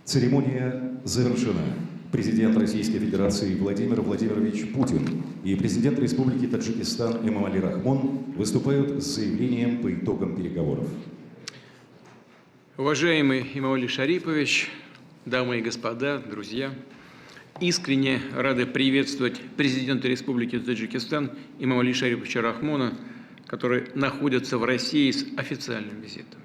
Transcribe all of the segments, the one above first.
Церемония завершена. Президент Российской Федерации Владимир Владимирович Путин и президент Республики Таджикистан Эмомали Рахмон выступают с заявлением по итогам переговоров. Уважаемый Эмомали Шарипович, дамы и господа, друзья, искренне рады приветствовать президента Республики Таджикистан Эмомали Шариповича Рахмона, который находится в России с официальным визитом.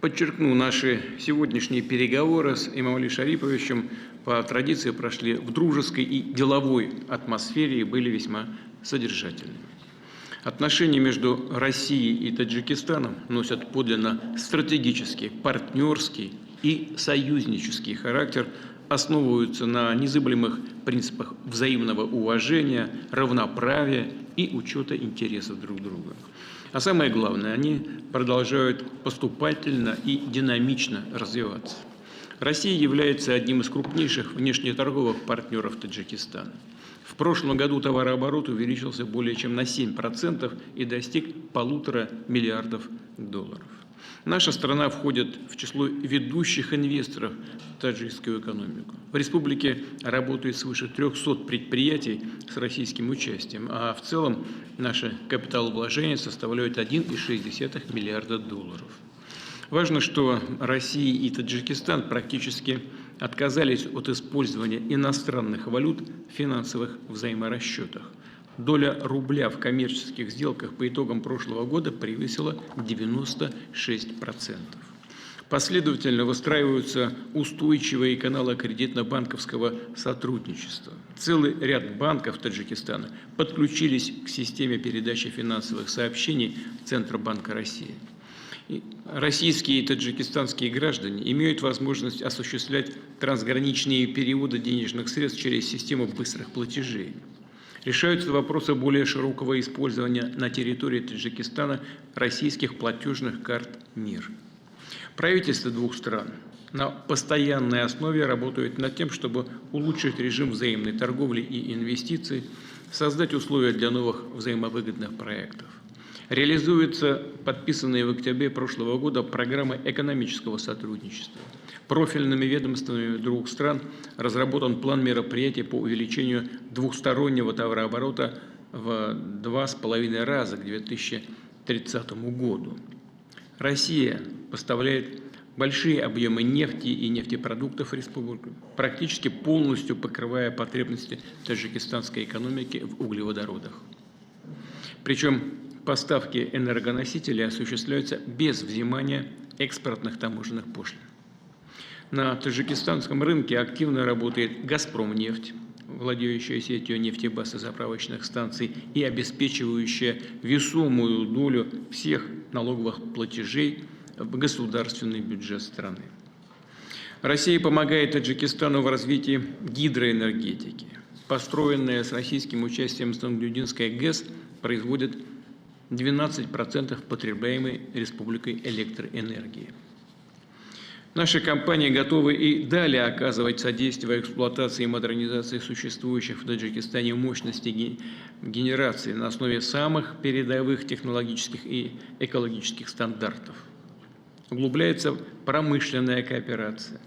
Подчеркну, наши сегодняшние переговоры с Эмомали Шариповичем по традиции прошли в дружеской и деловой атмосфере и были весьма содержательными. Отношения между Россией и Таджикистаном носят подлинно стратегический, партнерский и союзнический характер, основываются на незыблемых принципах взаимного уважения, равноправия и учета интересов друг друга. А самое главное, они продолжают поступательно и динамично развиваться. Россия является одним из крупнейших внешнеторговых партнеров Таджикистана. В прошлом году товарооборот увеличился более чем на 7% и достиг 1,5 миллиарда долларов. Наша страна входит в число ведущих инвесторов в таджикскую экономику. В республике работает свыше 300 предприятий с российским участием, а в целом наше капиталовложение составляет 1,6 миллиарда долларов. Важно, что Россия и Таджикистан практически отказались от использования иностранных валют в финансовых взаиморасчетах. Доля рубля в коммерческих сделках по итогам прошлого года превысила 96%. Последовательно выстраиваются устойчивые каналы кредитно-банковского сотрудничества. Целый ряд банков Таджикистана подключились к системе передачи финансовых сообщений Центробанка России. Российские и таджикистанские граждане имеют возможность осуществлять трансграничные переводы денежных средств через систему быстрых платежей. Решаются вопросы более широкого использования на территории Таджикистана российских платежных карт МИР. Правительства двух стран на постоянной основе работают над тем, чтобы улучшить режим взаимной торговли и инвестиций, создать условия для новых взаимовыгодных проектов. Реализуется подписанная в октябре прошлого года программа экономического сотрудничества. Профильными ведомствами двух стран разработан план мероприятий по увеличению двухстороннего товарооборота в 2,5 раза к 2030 году. Россия поставляет большие объемы нефти и нефтепродуктов в республику, практически полностью покрывая потребности таджикистанской экономики в углеводородах. Причем поставки энергоносителей осуществляются без взимания экспортных таможенных пошлин. На таджикистанском рынке активно работает «Газпромнефть», владеющая сетью нефтебаз и заправочных станций и обеспечивающая весомую долю всех налоговых платежей в государственный бюджет страны. Россия помогает Таджикистану в развитии гидроэнергетики. Построенная с российским участием Стангюдинская ГЭС производит 12% потребляемой республикой электроэнергии. Наши компании готовы и далее оказывать содействие эксплуатации и модернизации существующих в Таджикистане мощностей генерации на основе самых передовых технологических и экологических стандартов. Углубляется промышленная кооперация.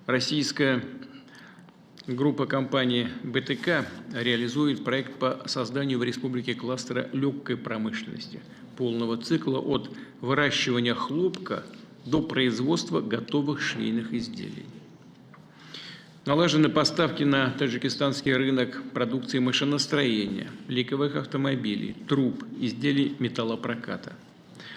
Российская группа компаний БТК реализует проект по созданию в республике кластера легкой промышленности, полного цикла от выращивания хлопка до производства готовых швейных изделий. Налажены поставки на таджикистанский рынок продукции машиностроения, легковых автомобилей, труб, изделий металлопроката.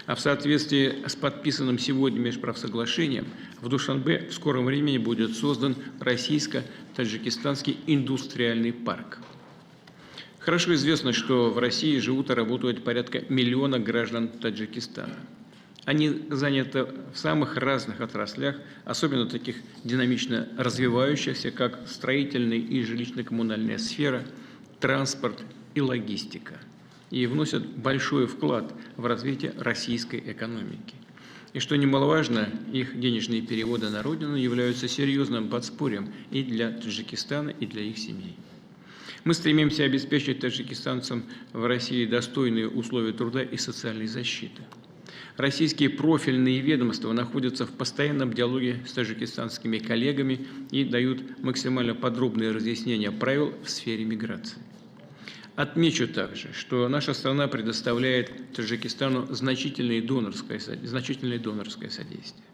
А в соответствии с подписанным сегодня межправсоглашением в Душанбе в скором времени будет создан российско-таджикистанский индустриальный парк. Хорошо известно, что в России живут и работают порядка 1 миллиона граждан Таджикистана. Они заняты в самых разных отраслях, особенно таких динамично развивающихся, как строительная и жилищно-коммунальная сфера, транспорт и логистика, и вносят большой вклад в развитие российской экономики. И что немаловажно, их денежные переводы на родину являются серьезным подспорьем и для Таджикистана, и для их семей. Мы стремимся обеспечить таджикистанцам в России достойные условия труда и социальной защиты. Российские профильные ведомства находятся в постоянном диалоге с таджикистанскими коллегами и дают максимально подробные разъяснения правил в сфере миграции. Отмечу также, что наша страна предоставляет Таджикистану значительное донорское содействие.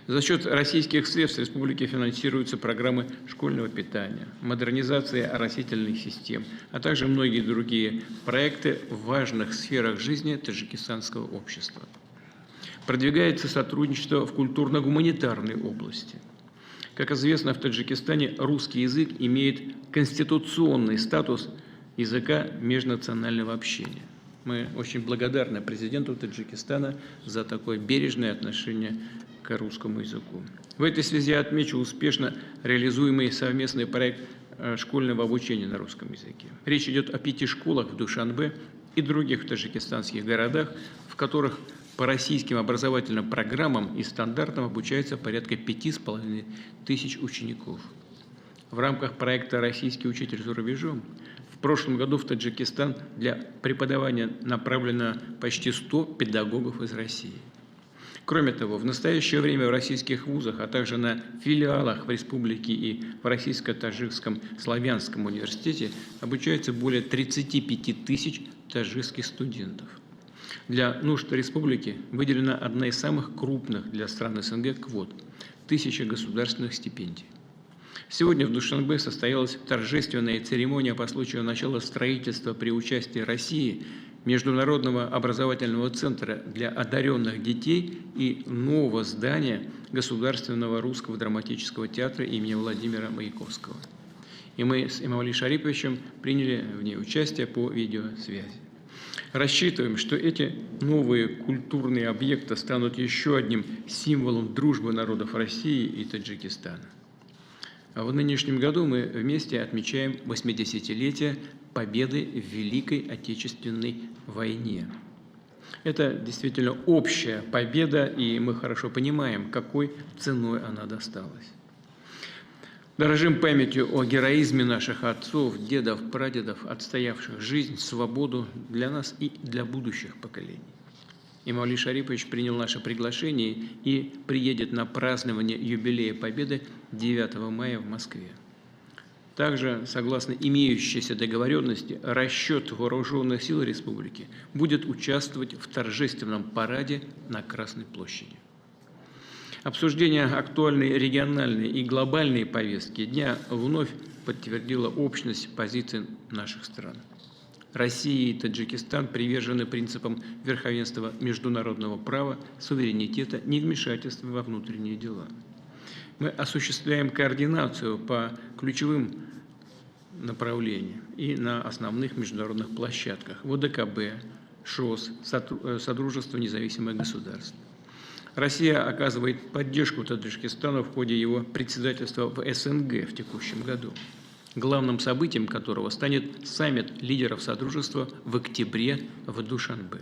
За счет российских средств республики финансируются программы школьного питания, модернизация оросительных систем, а также многие другие проекты в важных сферах жизни таджикистанского общества. Продвигается сотрудничество в культурно-гуманитарной области. Как известно, в Таджикистане русский язык имеет конституционный статус языка межнационального общения. Мы очень благодарны президенту Таджикистана за такое бережное отношение к русскому языку. В этой связи отмечу успешно реализуемый совместный проект школьного обучения на русском языке. Речь идет о 5 школах в Душанбе и других таджикистанских городах, в которых по российским образовательным программам и стандартам обучается порядка 5500 учеников. В рамках проекта «Российский учитель за рубежом» в прошлом году в Таджикистан для преподавания направлено почти 100 педагогов из России. Кроме того, в настоящее время в российских вузах, а также на филиалах в республике и в Российско-Таджикском славянском университете обучается более 35 тысяч таджикских студентов. Для нужд республики выделена одна из самых крупных для стран СНГ квот – 1000 государственных стипендий. Сегодня в Душанбе состоялась торжественная церемония по случаю начала строительства при участии России Международного образовательного центра для одаренных детей и нового здания Государственного русского драматического театра имени Владимира Маяковского. И мы с Эмомали Шариповичем приняли в ней участие по видеосвязи. Рассчитываем, что эти новые культурные объекты станут еще одним символом дружбы народов России и Таджикистана. А в нынешнем году мы вместе отмечаем 80-летие победы в Великой Отечественной войне. Это действительно общая победа, и мы хорошо понимаем, какой ценой она досталась. Дорожим памятью о героизме наших отцов, дедов, прадедов, отстоявших жизнь, свободу для нас и для будущих поколений. Эмомали Шарипович принял наше приглашение и приедет на празднование юбилея Победы 9 мая в Москве. Также, согласно имеющейся договоренности, расчет вооруженных сил республики будет участвовать в торжественном параде на Красной площади. Обсуждение актуальной региональной и глобальной повестки дня вновь подтвердило общность позиций наших стран. Россия и Таджикистан привержены принципам верховенства международного права, суверенитета, невмешательства во внутренние дела. Мы осуществляем координацию по ключевым направлениям и на основных международных площадках – ВДКБ, ШОС, Содружество независимых государств. Россия оказывает поддержку Таджикистану в ходе его председательства в СНГ в текущем году, главным событием которого станет саммит лидеров Содружества в октябре в Душанбе.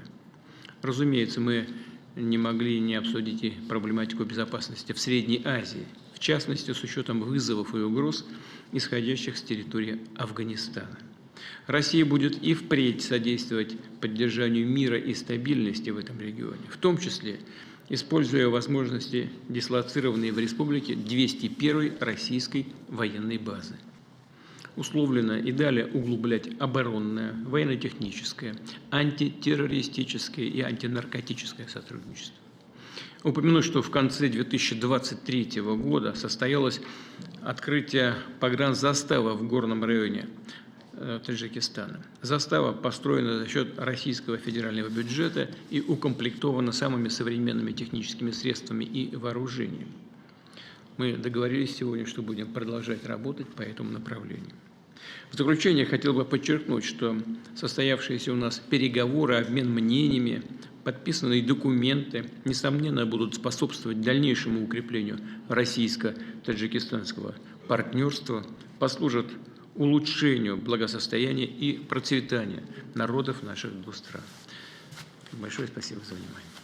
Разумеется, мы не могли не обсудить и проблематику безопасности в Средней Азии, в частности, с учетом вызовов и угроз, исходящих с территории Афганистана. Россия будет и впредь содействовать поддержанию мира и стабильности в этом регионе, в том числе используя возможности, дислоцированные в республике 201-й российской военной базы. Условлено и далее углублять оборонное, военно-техническое, антитеррористическое и антинаркотическое сотрудничество. Упомяну, что в конце 2023 года состоялось открытие погранзаставы в горном районе Таджикистана. Застава построена за счет российского федерального бюджета и укомплектована самыми современными техническими средствами и вооружением. Мы договорились сегодня, что будем продолжать работать по этому направлению. В заключение хотел бы подчеркнуть, что состоявшиеся у нас переговоры, обмен мнениями, подписанные документы, несомненно, будут способствовать дальнейшему укреплению российско-таджикистанского партнерства, послужат улучшению благосостояния и процветания народов наших двух стран. Большое спасибо за внимание.